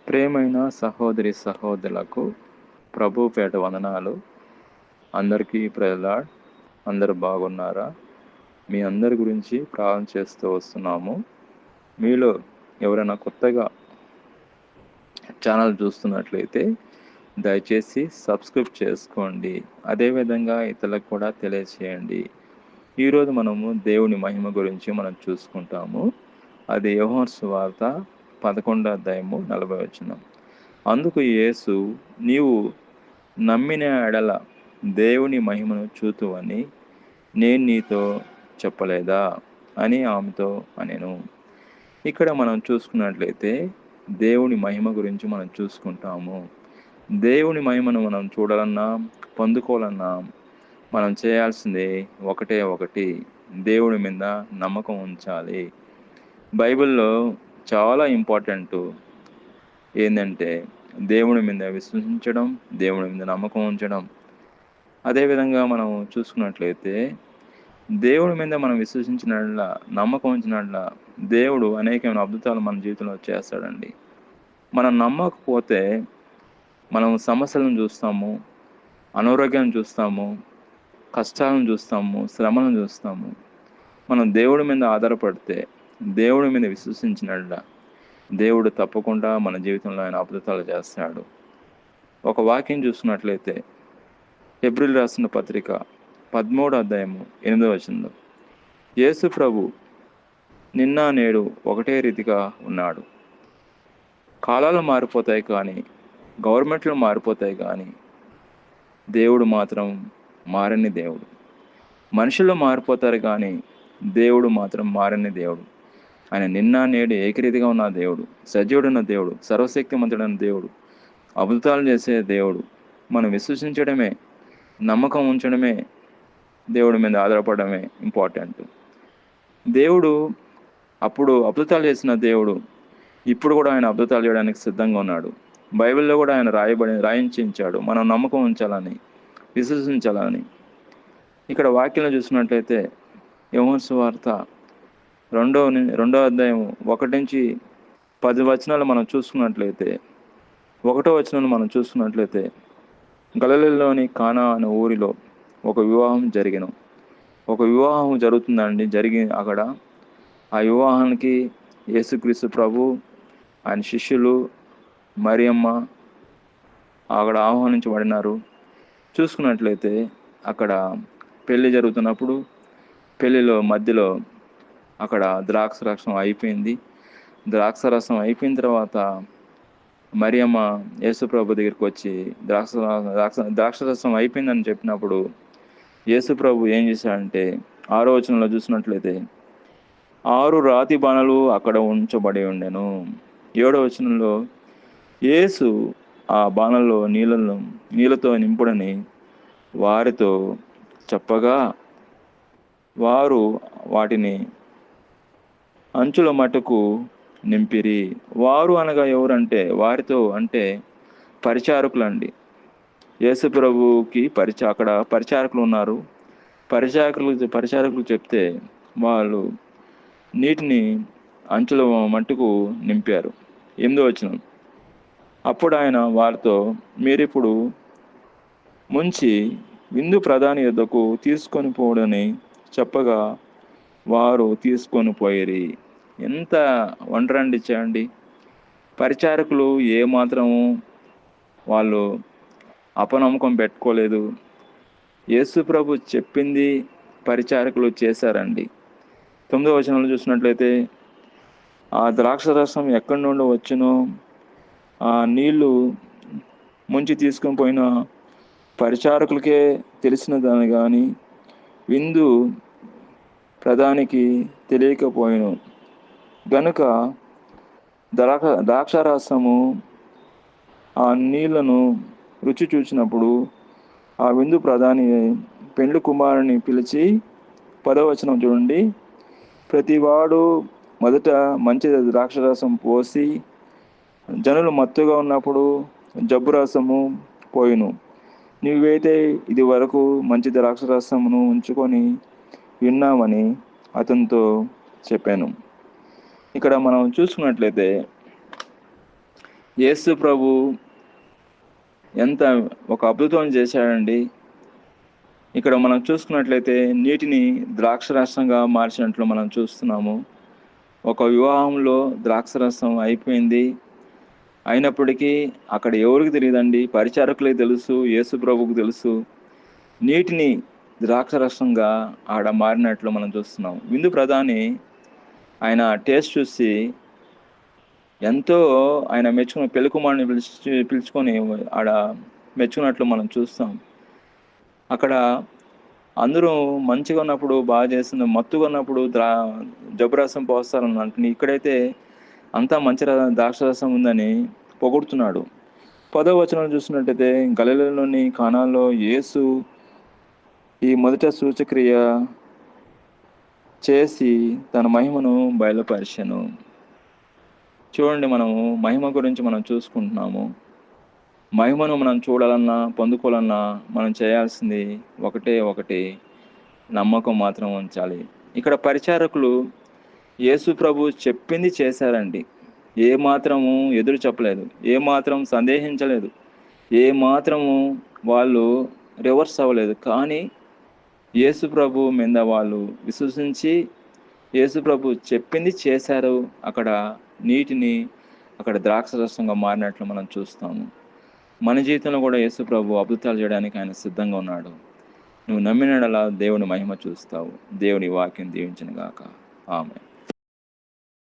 ప్రియమైన సహోదరి సహోదరులకు ప్రభుపేట వందనాలు. అందరికీ ప్రైజ్ లార్డ్. అందరూ బాగున్నారా? మీ అందరి గురించి ప్రార్థన చేస్తూ వస్తున్నాము. మీలో ఎవరైనా కొత్తగా ఛానల్ చూస్తున్నట్లయితే దయచేసి సబ్స్క్రైబ్ చేసుకోండి. అదేవిధంగా ఇతరులకు కూడా తెలియచేయండి. ఈరోజు మనము దేవుని మహిమ గురించి మనం చూసుకుంటాము. అది యోహాను సువార్త 11వ అధ్యాయము 40వ వచనం. అందుకు యేసు, నీవు నమ్మిన ఎడల దేవుని మహిమను చూతువని నేను నీతో చెప్పలేదా అని ఆమెతో అనెను. ఇక్కడ మనం చూసుకున్నట్లయితే దేవుని మహిమ గురించి మనం చూసుకుంటాము. దేవుని మహిమను మనం చూడాలన్నా, పొందుకోవాలన్నా మనం చేయాల్సింది ఒకటి, దేవుడి మీద నమ్మకం ఉంచాలి. బైబిల్లో చాలా ఇంపార్టెంట్ ఏంటంటే దేవుని మీద విశ్వసించడం, దేవుని మీద నమ్మకం ఉంచడం. అదేవిధంగా మనం చూసుకున్నట్లయితే దేవుడి మీద మనం విశ్వసించినట్ల, నమ్మకం ఉంచినట్ల దేవుడు అనేకమైన అద్భుతాలు మన జీవితంలో చేస్తాడండి. మనం నమ్మకపోతే మనం సమస్యలను చూస్తాము, అనారోగ్యాన్ని చూస్తాము, కష్టాలను చూస్తాము, శ్రమలను చూస్తాము. మనం దేవుడి మీద ఆధారపడితే, దేవుడి మీద విశ్వసించినట్ల దేవుడు తప్పకుండా మన జీవితంలో ఆయన అద్భుతాలు చేస్తాడు. ఒక వాక్యం చూసుకున్నట్లయితే హెబ్రీయులకు రాసిన పత్రిక 13వ అధ్యాయము 8వ వచనంలో, యేసు ప్రభు నిన్న నేడు ఒకటే రీతిగా ఉన్నాడు. కాలాలు మారిపోతాయి కానీ, గవర్నమెంట్లు మారిపోతాయి కానీ దేవుడు మాత్రం మారని దేవుడు. మనుషులు మారిపోతారు కానీ దేవుడు మాత్రం మారని దేవుడు. ఆయన నిన్న నేడు ఏకరీతిగా ఉన్న దేవుడు, సజీవుడున్న దేవుడు, సర్వశక్తిమంతుడైన దేవుడు, అద్భుతాలు చేసే దేవుడు. మనం విశ్వసించడమే, నమ్మకం ఉంచడమే, దేవుడి మీద ఆధారపడమే ఇంపార్టెంట్. దేవుడు అప్పుడు అద్భుతాలు చేసిన దేవుడు ఇప్పుడు కూడా ఆయన అద్భుతాలు చేయడానికి సిద్ధంగా ఉన్నాడు. బైబిల్లో కూడా ఆయన రాయించాడు మనం నమ్మకం ఉంచాలని, విశ్వసించాలని. ఇక్కడ వాక్యంలో చూసినట్లయితే యోహాను సువార్త 2వ అధ్యాయం 1 నుంచి 10 వచనాలు మనం చూసుకున్నట్లయితే, 1వ వచనాలు మనం చూసుకున్నట్లయితే, గలిలయలోని కానా అనే ఊరిలో ఒక వివాహం జరిగెను. ఒక వివాహం జరుగుతుందండి. అక్కడ ఆ వివాహానికి యేసుక్రీస్తు ప్రభు, ఆయన శిష్యులు, మరియమ్మ అక్కడ ఆహ్వానించబడినారు. చూసుకున్నట్లయితే అక్కడ పెళ్లి జరుగుతున్నప్పుడు పెళ్లిలో మధ్యలో అక్కడ ద్రాక్షరసం అయిపోయింది. ద్రాక్షరసం అయిపోయిన తర్వాత మరియమ్మ యేసుప్రభు దగ్గరికి వచ్చి ద్రాక్షరసం అయిపోయిందని చెప్పినప్పుడు యేసుప్రభు ఏం చేశాడంటే 6వ వచనంలో చూసినట్లయితే 6 రాతి బాణలు అక్కడ ఉంచబడి ఉండెను. 7వ వచనంలో యేసు ఆ బాణల్లో నీళ్ళతో నింపుడని వారితో చెప్పగా వారు వాటిని అంచుల మట్టుకు నింపిరి. వారు అనగా ఎవరంటే, వారితో అంటే పరిచారకులండి. యేసు ప్రభువుకి అక్కడ పరిచారకులు ఉన్నారు. పరిచారకులు చెప్తే వాళ్ళు నీటిని అంచుల మట్టుకు నింపారు. 8వ వచనం, అప్పుడు ఆయన వారితో, మీరిప్పుడు ముంచి విందు ప్రధాని యొద్దకు తీసుకొని పోవడని చెప్పగా వారు తీసుకొని పోయిరి. ఎంత వండరండి చేయండి. పరిచారకులు ఏమాత్రము వాళ్ళు అపనమ్మకం పెట్టుకోలేదు. యేసు ప్రభు చెప్పింది పరిచారకులు చేశారండి. 9వ వచనంలో చూసినట్లయితే, ఆ ద్రాక్షరసం ఎక్కడి నుండి వచ్చునో ఆ నీళ్లు ముంచి తీసుకొని పోయిన పరిచారకులకే తెలిసినదని కానీ విందు ప్రధానికి తెలియకపోయాను గనుక ద్రాక్షారసము ఆ నీళ్లను రుచి చూసినప్పుడు ఆ విందు ప్రధాని పెండ్లి కుమారుని పిలిచి, 10వ వచనం చూడండి, ప్రతివాడు మొదట మంచి ద్రాక్షరసం పోసి జనులు మత్తుగా ఉన్నప్పుడు జబ్బు రసము పోయిను. నీవైతే ఇది వరకు మంచి ద్రాక్షరసమును ఉంచుకొని విన్నామని అతనితో చెప్పాను. ఇక్కడ మనం చూసుకున్నట్లయితే యేసు ప్రభు ఎంత ఒక అద్భుతం చేశాడండి. ఇక్కడ మనం చూసుకున్నట్లయితే నీటిని ద్రాక్షరసంగా మార్చినట్లు మనం చూస్తున్నాము. ఒక వివాహంలో ద్రాక్షరసం అయిపోయింది. అయినప్పటికీ అక్కడ ఎవరికి తెలియదండి, పరిచారకులకి తెలుసు, యేసు ప్రభువుకు తెలుసు. నీటిని ద్రాక్షరసంగా ఆడ మారినట్లు మనం చూస్తున్నాం. విందు ప్రధాని ఆయన టేస్ట్ చూసి ఎంతో ఆయన మెచ్చుకుని పెళ్లి కుమారుని పిలుచుకొని ఆడ మెచ్చుకున్నట్లు మనం చూస్తాం. అక్కడ అందరూ మంచిగా ఉన్నప్పుడు బాగా చేస్తుంది, మత్తుగా ఉన్నప్పుడు జబ్బురసం పోస్తారని అంటుంది. ఇక్కడైతే అంతా మంచి ద్రాక్షరసం ఉందని పొగుడుతున్నాడు. 10వ వచనం చూసినట్టయితే, గలిలయలోని కానాలో యేసు ఈ మొదట సూచక్రియ చేసి తన మహిమను బయలుపరిచెను. చూడండి, మనము మహిమ గురించి మనం చూసుకుంటున్నాము. మహిమను మనం చూడాలన్నా పొందుకోవాలన్నా మనం చేయాల్సింది ఒకటి, నమ్మకం మాత్రం ఉంచాలి. ఇక్కడ పరిచారకులు యేసు ప్రభు చెప్పింది చేశారండి. ఏ మాత్రము ఎదురు చెప్పలేదు, ఏ మాత్రం సందేహించలేదు, ఏ మాత్రము వాళ్ళు రివర్స్ అవ్వలేదు. కానీ యేసు ప్రభు మీద వాళ్ళు విశ్వసించి యేసు ప్రభు చెప్పింది చేశారు. అక్కడ నీటిని అక్కడ ద్రాక్షరసంగా మారినట్లు మనం చూస్తాము. మన జీవితంలో కూడా యేసు ప్రభు అద్భుతాలు చేయడానికి ఆయన సిద్ధంగా ఉన్నాడు. నువ్వు నమ్మినడలా దేవుని మహిమ చూస్తావు. దేవుని వాక్యం దీవించును గాక. ఆమేన్.